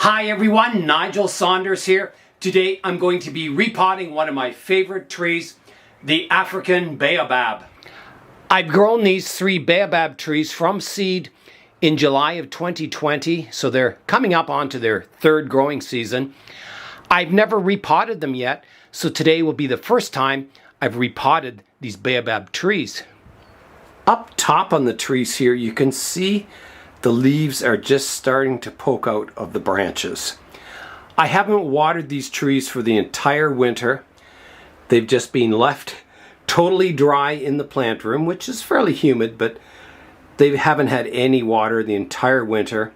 Hi everyone, Nigel Saunders here. Today I'm going to be repotting one of my favorite trees, the African Baobab. I've grown these 3 Baobab trees from seed in July of 2020, so they're coming up onto their 3rd growing season. I've never repotted them yet, so today will be the first time I've repotted these Baobab trees. Up top on the trees here, you can see the leaves are just starting to poke out of the branches. I haven't watered these trees for the entire winter. They've just been left totally dry in the plant room, which is fairly humid, but they haven't had any water the entire winter.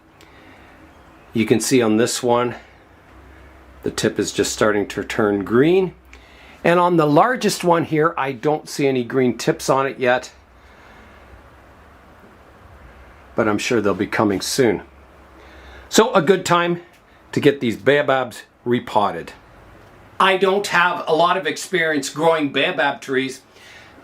You can see on this one, the tip is just starting to turn green. And on the largest one here, I don't see any green tips on it yet, but I'm sure they'll be coming soon. So a good time to get these Baobabs repotted. I don't have a lot of experience growing Baobab trees,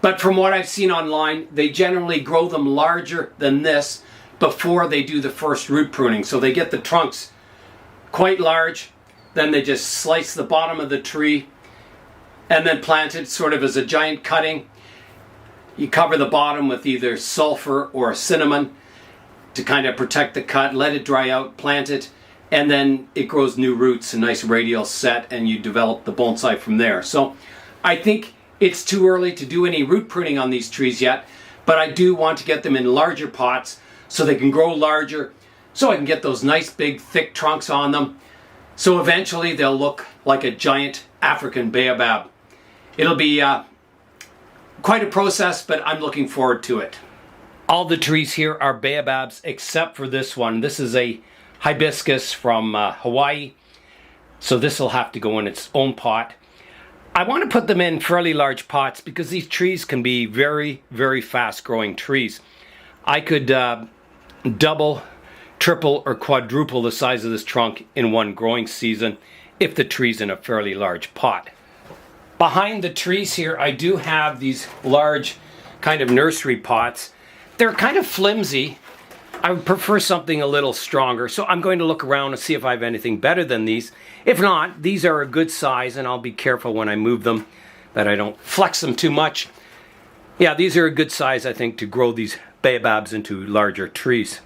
but from what I've seen online, they generally grow them larger than this before they do the first root pruning. So they get the trunks quite large, then they just slice the bottom of the tree and then plant it sort of as a giant cutting. You cover the bottom with either sulfur or cinnamon to kind of protect the cut, let it dry out, plant it, and then it grows new roots, a nice radial set, and you develop the bonsai from there. So I think it's too early to do any root pruning on these trees yet, but I do want to get them in larger pots so they can grow larger, so I can get those nice big thick trunks on them. So eventually they'll look like a giant African Baobab. It'll be quite a process, but I'm looking forward to it. All the trees here are Baobabs except for this one. This is a hibiscus from Hawaii, so this will have to go in its own pot. I want to put them in fairly large pots because these trees can be very, very fast growing trees. I could double, triple, or quadruple the size of this trunk in one growing season if the tree's in a fairly large pot. Behind the trees here, I do have these large kind of nursery pots. They're kind of flimsy. I would prefer something a little stronger, so I'm going to look around and see if I have anything better than these. If not, these are a good size, and I'll be careful when I move them that I don't flex them too much. Yeah, these are a good size, I think, to grow these Baobabs into larger trees.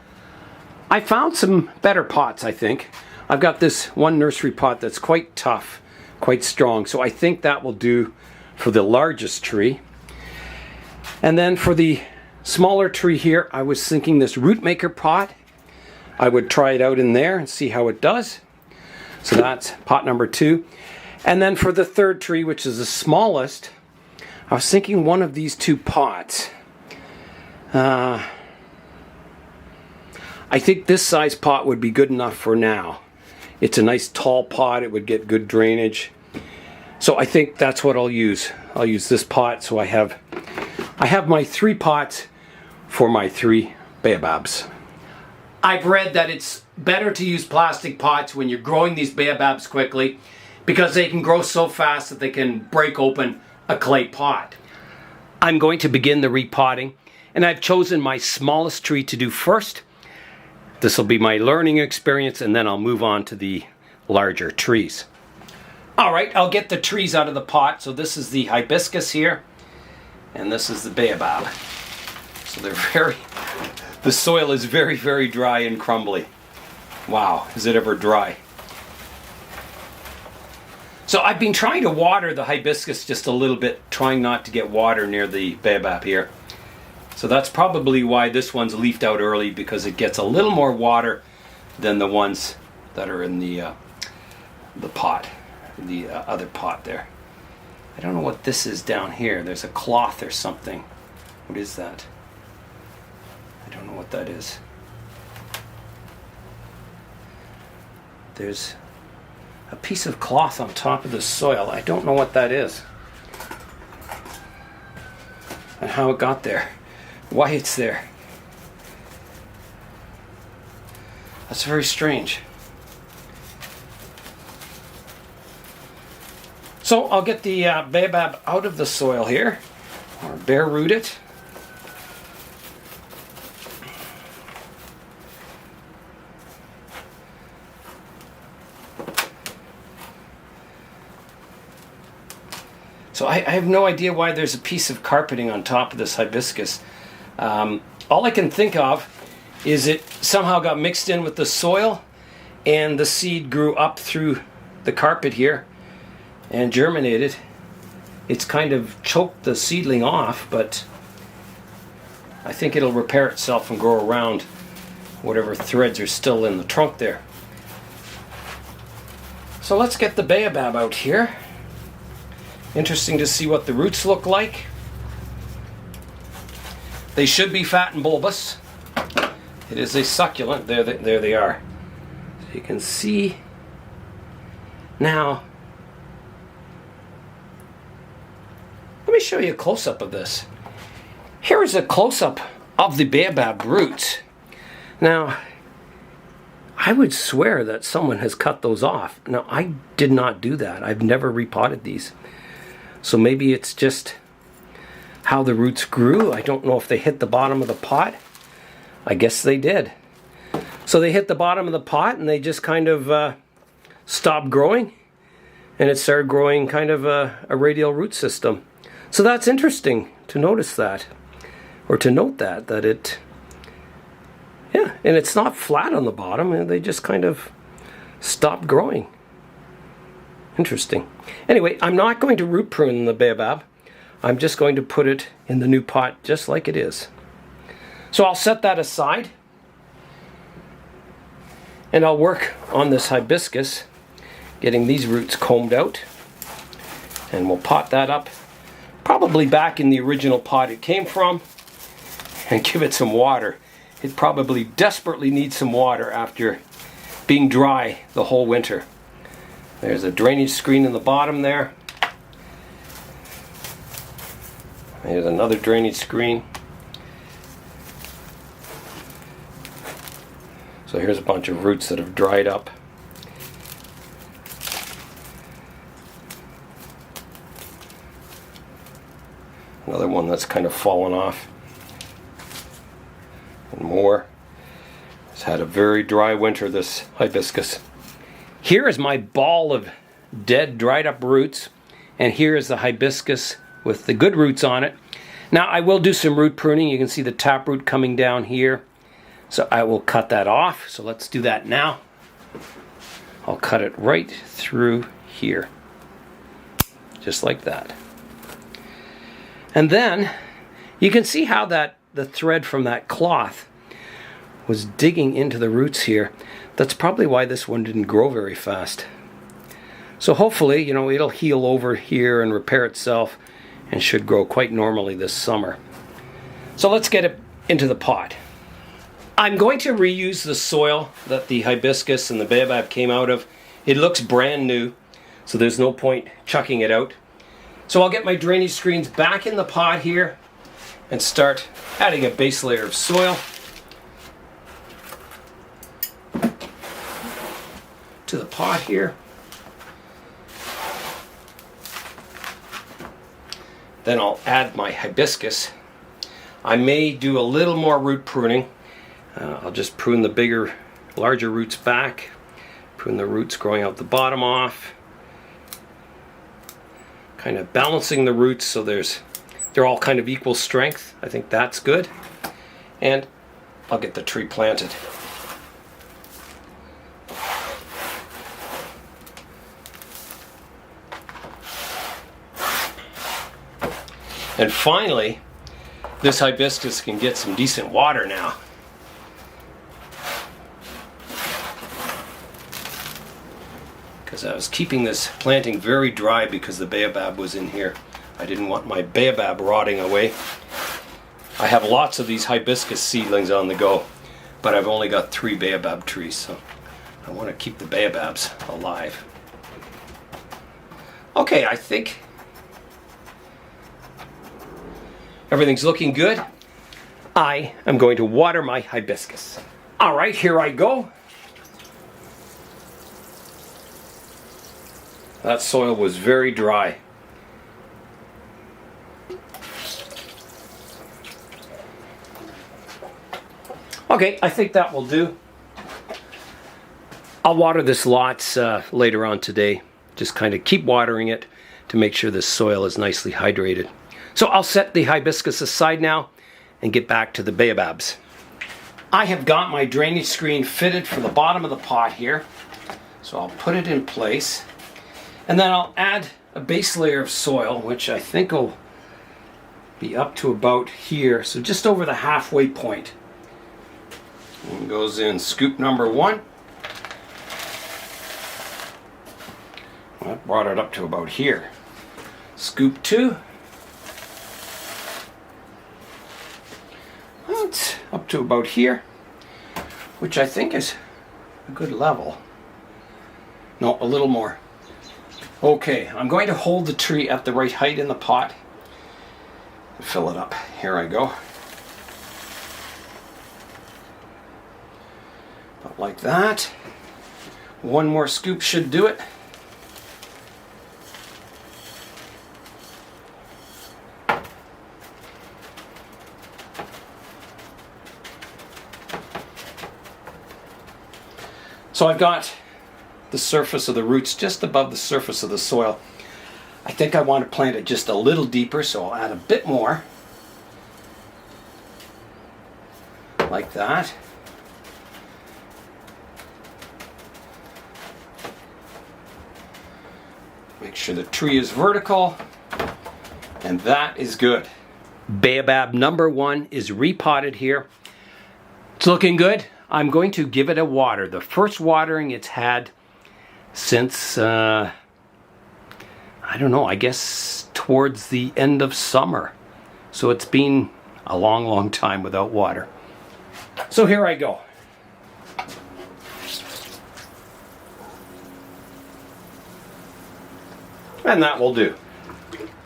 I found some better pots, I think. I've got this one nursery pot that's quite tough, quite strong, so I think that will do for the largest tree. And then for the smaller tree here, I was thinking this root maker pot, I would try it out in there and see how it does. So that's pot number 2. And then for the 3rd tree, which is the smallest, I was thinking one of these 2 pots. I think this size pot would be good enough for now. It's a nice tall pot, it would get good drainage. So I think that's what I'll use. I'll use this pot, so I have my 3 pots for my 3 Baobabs. I've read that it's better to use plastic pots when you're growing these Baobabs quickly because they can grow so fast that they can break open a clay pot. I'm going to begin the repotting, and I've chosen my smallest tree to do first. This will be my learning experience, and then I'll move on to the larger trees. Alright, I'll get the trees out of the pot. So this is the hibiscus here, and this is the Baobab. So the soil is very, very dry and crumbly. Wow, is it ever dry. So I've been trying to water the hibiscus just a little bit, trying not to get water near the Baobab here. So that's probably why this one's leafed out early, because it gets a little more water than the ones that are in the pot, the other pot there. I don't know what this is down here. There's a cloth or something. What is that? I don't know what that is. There's a piece of cloth on top of the soil. I don't know what that is. And how it got there. Why it's there. That's very strange. So I'll get the Baobab out of the soil here, or bare root it. So I have no idea why there's a piece of carpeting on top of this hibiscus. All I can think of is it somehow got mixed in with the soil and the seed grew up through the carpet here and germinated. It's kind of choked the seedling off, but I think it'll repair itself and grow around whatever threads are still in the trunk there. So let's get the baobab out here. Interesting to see what the roots look like. They should be fat and bulbous. It is a succulent. There they are. So you can see now. Let me show you a close-up of this. Here is a close-up of the baobab roots. Now, I would swear that someone has cut those off. Now, I did not do that. I've never repotted these. So maybe it's just how the roots grew. I don't know if they hit the bottom of the pot. I guess they did. So they hit the bottom of the pot and they just kind of stopped growing. And it started growing kind of a radial root system. So that's interesting to notice that. Or to note that it, yeah, and it's not flat on the bottom. And they just kind of stopped growing. Interesting. Anyway, I'm not going to root prune the baobab. I'm just going to put it in the new pot just like it is. So I'll set that aside. And I'll work on this hibiscus, getting these roots combed out. And we'll pot that up, probably back in the original pot it came from, and give it some water. It probably desperately needs some water after being dry the whole winter. There's a drainage screen in the bottom there. There's another drainage screen. So here's a bunch of roots that have dried up. Another one that's kind of fallen off. And more. It's had a very dry winter, this hibiscus. Here is my ball of dead, dried up roots, and here is the hibiscus with the good roots on it. Now I will do some root pruning. You can see the taproot coming down here. So I will cut that off. So let's do that now. I'll cut it right through here. Just like that. And then you can see how the thread from that cloth was digging into the roots here. That's probably why this one didn't grow very fast. So hopefully, you know, it'll heal over here and repair itself and should grow quite normally this summer. So let's get it into the pot. I'm going to reuse the soil that the hibiscus and the baobab came out of. It looks brand new, so there's no point chucking it out. So I'll get my drainage screens back in the pot here and start adding a base layer of soil to the pot here. Then I'll add my hibiscus. I may do a little more root pruning. I'll just prune the larger roots back, prune the roots growing out the bottom off, kind of balancing the roots so they're all kind of equal strength. I think that's good. And I'll get the tree planted. And finally, this hibiscus can get some decent water now. Because I was keeping this planting very dry because the baobab was in here. I didn't want my baobab rotting away. I have lots of these hibiscus seedlings on the go, but I've only got 3 baobab trees, so I want to keep the baobabs alive. Okay, I think everything's looking good. I am going to water my hibiscus. All right, here I go. That soil was very dry. Okay, I think that will do. I'll water this lots later on today. Just kind of keep watering it to make sure the soil is nicely hydrated. So I'll set the hibiscus aside now and get back to the baobabs. I have got my drainage screen fitted for the bottom of the pot here. So I'll put it in place. And then I'll add a base layer of soil, which I think will be up to about here. So just over the halfway point. And goes in scoop number 1. That brought it up to about here. Scoop 2. That's up to about here, which I think is a good level. No, a little more. Okay, I'm going to hold the tree at the right height in the pot and fill it up. Here I go. About like that. One more scoop should do it. So I've got the surface of the roots just above the surface of the soil. I think I want to plant it just a little deeper, so I'll add a bit more. Like that. Make sure the tree is vertical, and that is good. Baobab number 1 is repotted here. It's looking good. I'm going to give it a water. The first watering it's had since, I don't know, I guess towards the end of summer. So it's been a long, long time without water. So here I go. And that will do.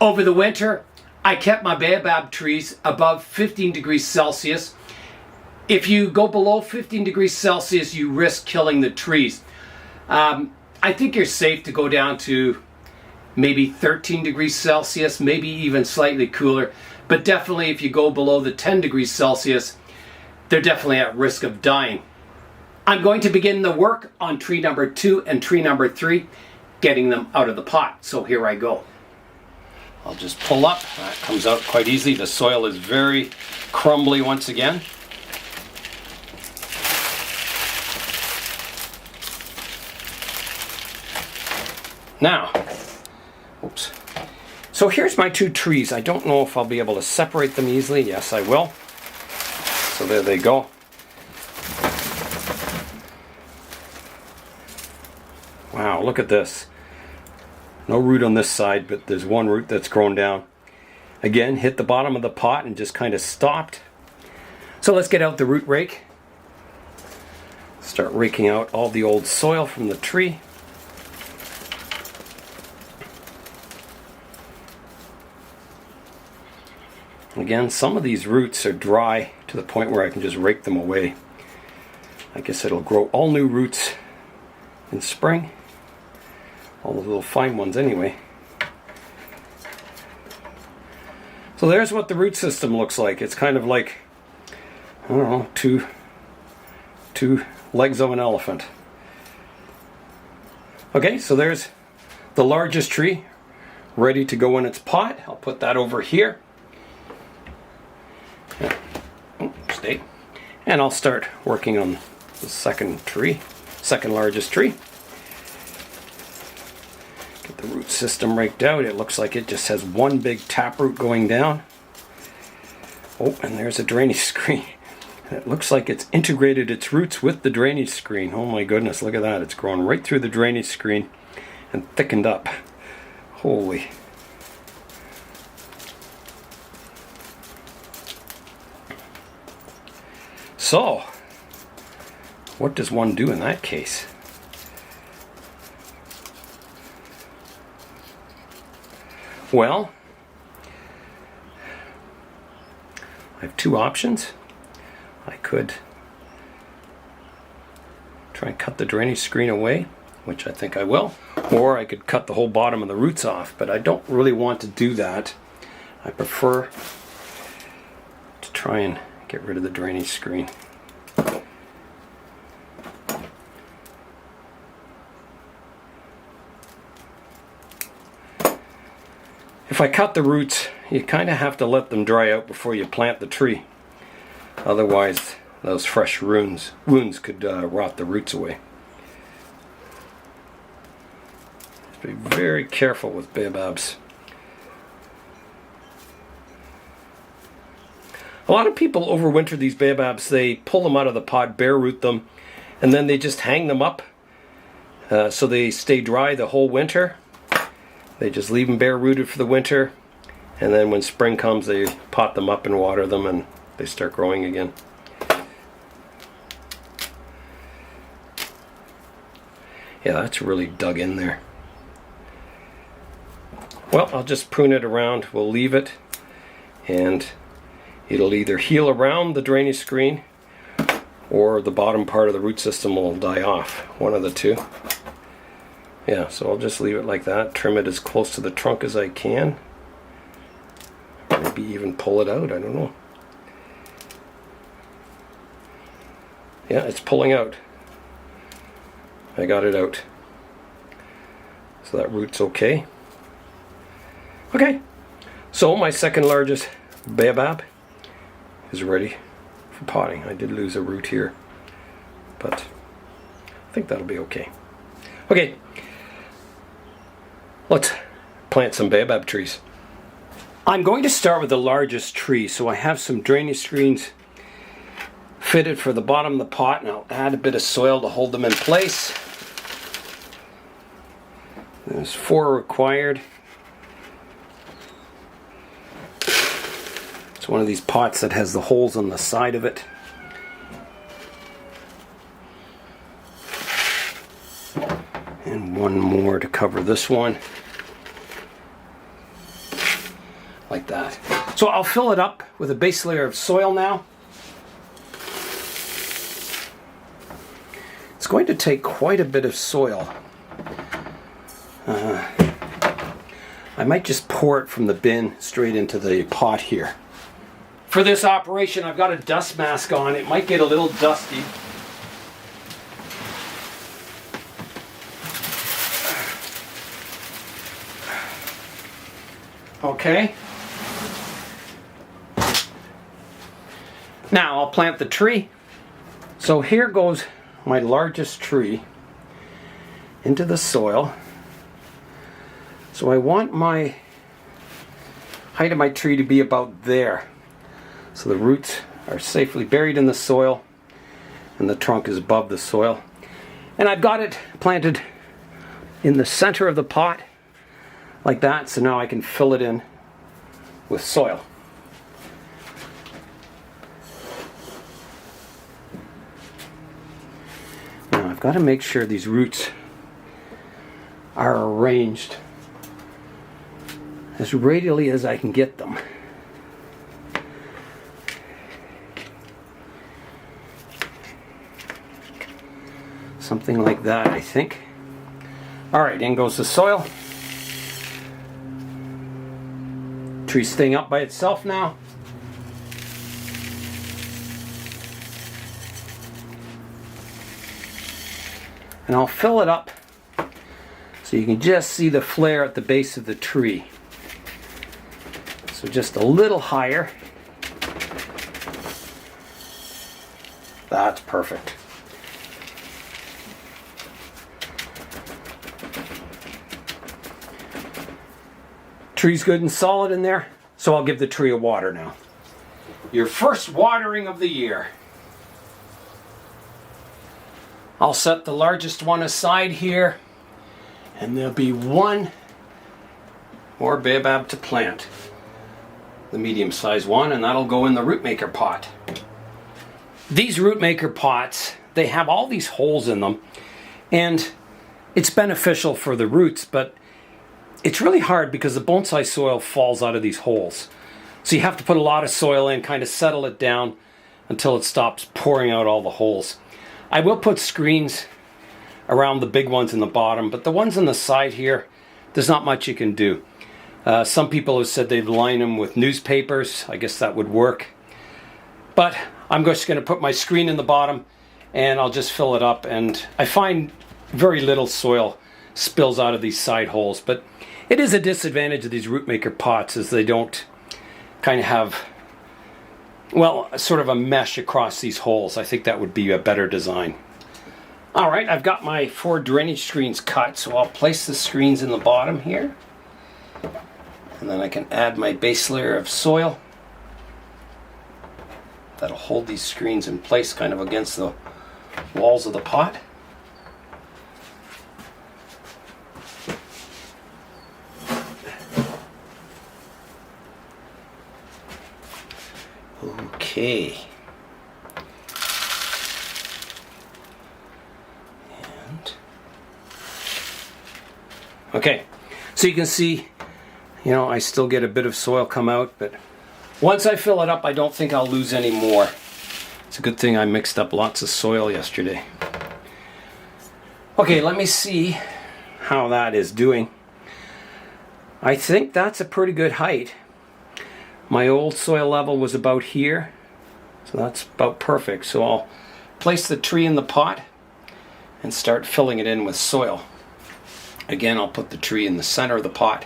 Over the winter, I kept my baobab trees above 15 degrees Celsius. If you go below 15 degrees Celsius, you risk killing the trees. I think you're safe to go down to maybe 13 degrees Celsius, maybe even slightly cooler. But definitely if you go below the 10 degrees Celsius, they're definitely at risk of dying. I'm going to begin the work on tree number 2 and tree number 3, getting them out of the pot. So here I go. I'll just pull up. That comes out quite easily. The soil is very crumbly once again. Now, oops. So here's my 2 trees. I don't know if I'll be able to separate them easily. Yes, I will. So there they go. Wow, look at this. No root on this side, but there's one root that's grown down. Again, hit the bottom of the pot and just kind of stopped. So let's get out the root rake. Start raking out all the old soil from the tree. Again, some of these roots are dry to the point where I can just rake them away. I guess it'll grow all new roots in spring. All the little fine ones anyway. So there's what the root system looks like. It's kind of like, I don't know, two legs of an elephant. Okay, so there's the largest tree ready to go in its pot. I'll put that over here. Stay. And I'll start working on the second largest tree. Get the root system raked out. It looks like it just has one big taproot going down. Oh, and there's a drainage screen. It looks like it's integrated its roots with the drainage screen. Oh my goodness, look at that. It's grown right through the drainage screen and thickened up. Holy. So, what does one do in that case? Well, I have 2 options. I could try and cut the drainage screen away, which I think I will, or I could cut the whole bottom of the roots off, but I don't really want to do that. I prefer to try and get rid of the drainage screen. If I cut the roots, you kind of have to let them dry out before you plant the tree. Otherwise, those fresh wounds could rot the roots away. Just be very careful with baobabs. A lot of people overwinter these baobabs. They pull them out of the pot, bare root them, and then they just hang them up so they stay dry the whole winter. They just leave them bare rooted for the winter, and then when spring comes they pot them up and water them and they start growing again. Yeah, that's really dug in there. Well, I'll just prune it around. We'll leave it, and it'll either heal around the drainage screen or the bottom part of the root system will die off. One of the two. Yeah, so I'll just leave it like that. Trim it as close to the trunk as I can. Maybe even pull it out, I don't know. Yeah, it's pulling out. I got it out. So that root's okay. Okay, so my second largest baobab is ready for potting. I did lose a root here, but I think that'll be okay. Okay, let's plant some baobab trees. I'm going to start with the largest tree, so I have some drainage screens fitted for the bottom of the pot, and I'll add a bit of soil to hold them in place. There's 4 required. It's one of these pots that has the holes on the side of it. And one more to cover this one. Like that. So I'll fill it up with a base layer of soil now. It's going to take quite a bit of soil. I might just pour it from the bin straight into the pot here. For this operation, I've got a dust mask on. It might get a little dusty. Okay. Now I'll plant the tree. So here goes my largest tree into the soil. So I want my height of my tree to be about there. So the roots are safely buried in the soil and the trunk is above the soil. And I've got it planted in the center of the pot like that, so now I can fill it in with soil. Now I've got to make sure these roots are arranged as radially as I can get them. Something like that, I think. Alright, in goes the soil. Tree's staying up by itself now. And I'll fill it up so you can just see the flare at the base of the tree. So just a little higher. That's perfect. Tree's good and solid in there, so I'll give the tree a water now. Your first watering of the year. I'll set the largest one aside here, and there'll be one more baobab to plant. The medium-sized one, and that'll go in the root maker pot. These root maker pots, they have all these holes in them, and it's beneficial for the roots, but it's really hard because the bonsai soil falls out of these holes. So you have to put a lot of soil in, kind of settle it down until it stops pouring out all the holes. I will put screens around the big ones in the bottom, but the ones on the side here, there's not much you can do. Some people have said they'd line them with newspapers. I guess that would work. But I'm just going to put my screen in the bottom and I'll just fill it up. And I find very little soil spills out of these side holes. But It is a disadvantage of these root maker pots is they don't kind of have, well, sort of a mesh across these holes. I think that would be a better design. All right, I've got my 4 drainage screens cut, so I'll place the screens in the bottom here. And then I can add my base layer of soil. That'll hold these screens in place kind of against the walls of the pot. Okay. Okay, so you can see, you know, I still get a bit of soil come out, but once I fill it up, I don't think I'll lose any more. It's a good thing I mixed up lots of soil yesterday. Okay, let me see how that is doing. I think that's a pretty good height. My old soil level was about here, so that's about perfect. So I'll place the tree in the pot and start filling it in with soil. Again, I'll put the tree in the center of the pot.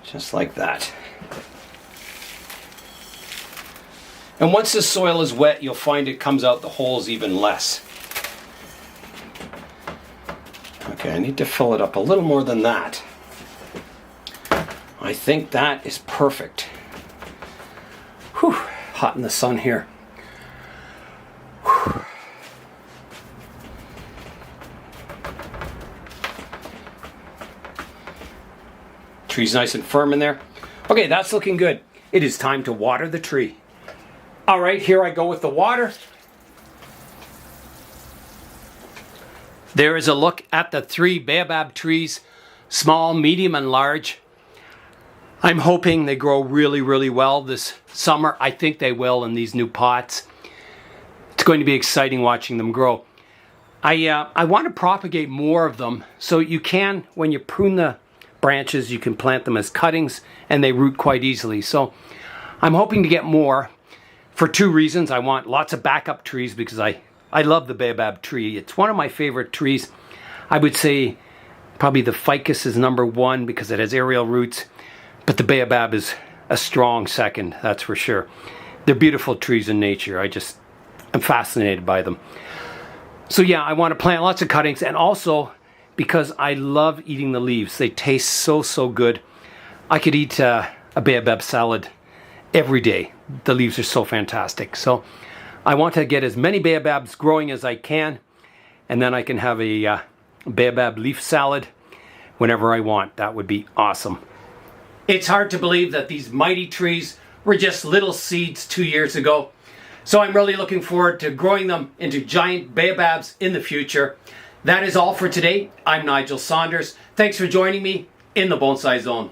Just like that. And once the soil is wet, you'll find it comes out the holes even less. Okay, I need to fill it up a little more than that. I think that is perfect. Whew, hot in the sun here. Whew. Tree's nice and firm in there. Okay, that's looking good. It is time to water the tree. All right, here I go with the water. There is a look at the 3 baobab trees, small, medium, and large. I'm hoping they grow really, really well this summer. I think they will in these new pots. It's going to be exciting watching them grow. I want to propagate more of them, so you can, when you prune the branches, you can plant them as cuttings and they root quite easily. So I'm hoping to get more for 2 reasons. I want lots of backup trees because I love the baobab tree. It's one of my favorite trees. I would say probably the ficus is number 1 because it has aerial roots, but the baobab is a strong second, that's for sure. They're beautiful trees in nature. I'm fascinated by them. So yeah, I want to plant lots of cuttings, and also because I love eating the leaves. They taste so, so good. I could eat a baobab salad every day. The leaves are so fantastic. So I want to get as many baobabs growing as I can, and then I can have a baobab leaf salad whenever I want. That would be awesome. It's hard to believe that these mighty trees were just little seeds 2 years ago. So I'm really looking forward to growing them into giant baobabs in the future. That is all for today. I'm Nigel Saunders. Thanks for joining me in the Bonsai Zone.